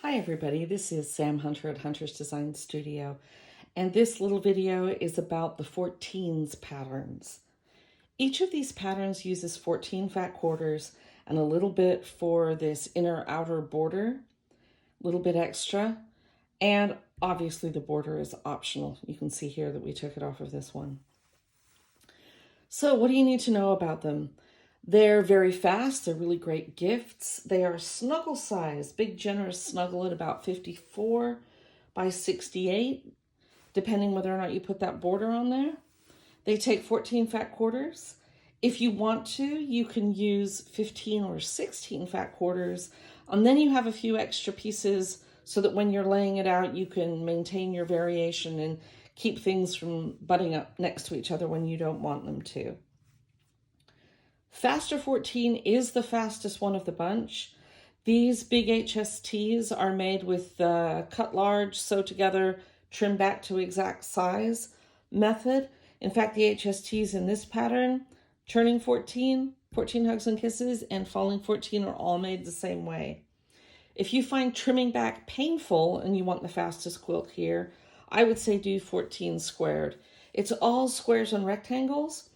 Hi everybody, this is Sam Hunter at Hunter's Design Studio, and this little video is about the 14s patterns. Each of these patterns uses 14 fat quarters and a little bit for this inner outer border, a little bit extra, and obviously the border is optional. You can see here that we took it off of this one. So what do you need to know about them? They're very fast. They're really great gifts. They are snuggle-sized, big generous snuggle at about 54 by 68, depending whether or not you put that border on there. They take 14 fat quarters. If you want to, you can use 15 or 16 fat quarters, and then you have a few extra pieces so that when you're laying it out, you can maintain your variation and keep things from butting up next to each other when you don't want them to. Faster 14 is the fastest one of the bunch. These big HSTs are made with the cut large, sew together, trim back to exact size method. In fact, the HSTs in this pattern, turning 14, 14 hugs and kisses, and falling 14 are all made the same way. If you find trimming back painful and you want the fastest quilt here, I would say do 14 squared. It's all squares and rectangles.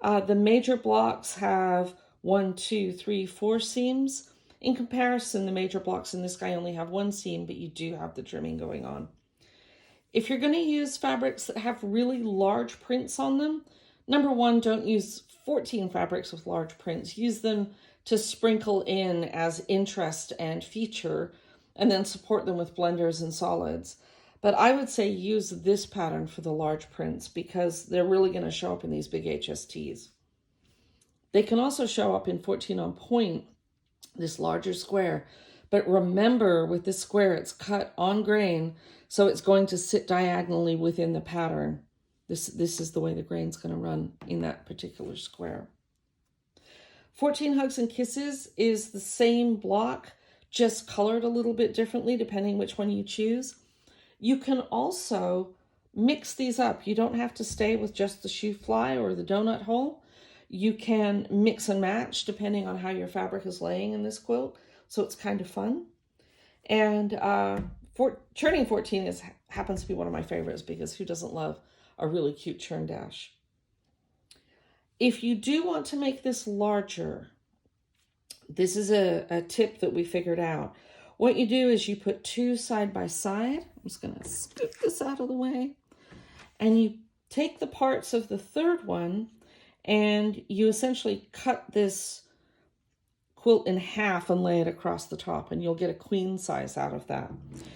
The major blocks have 1, 2, 3, 4 seams. In comparison, the major blocks in this guy only have 1 seam, but you do have the trimming going on. If you're going to use fabrics that have really large prints on them, number one, don't use 14 fabrics with large prints. Use them to sprinkle in as interest and feature, and then support them with blenders and solids. But I would say use this pattern for the large prints because they're really going to show up in these big HSTs. They can also show up in 14 on point, this larger square. But remember, with this square, it's cut on grain, so it's going to sit diagonally within the pattern. This is the way the grain's going to run in that particular square. 14 Hugs and Kisses is the same block, just colored a little bit differently depending which one you choose. You can also mix these up. You don't have to stay with just the shoe fly or the donut hole. You can mix and match depending on how your fabric is laying in this quilt. So it's kind of fun. And churning 14 happens to be one of my favorites because who doesn't love a really cute churn dash? If you do want to make this larger, this is a tip that we figured out. What you do is you put 2 side by side. I'm just going to scoop this out of the way. And you take the parts of the third one and you essentially cut this quilt in half and lay it across the top, and you'll get a queen size out of that.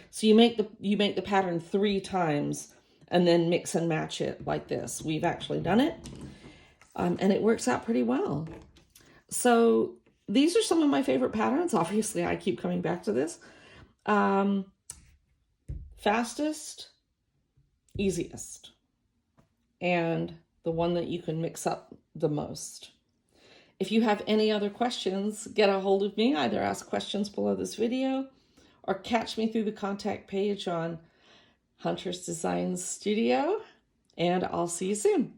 So you make the pattern 3 times and then mix and match it like this. We've actually done it, and it works out pretty well. So these are some of my favorite patterns. Obviously, I keep coming back to this. Fastest, easiest, and the one that you can mix up the most. If you have any other questions, get a hold of me. Either ask questions below this video or catch me through the contact page on Hunter's Design Studio, and I'll see you soon.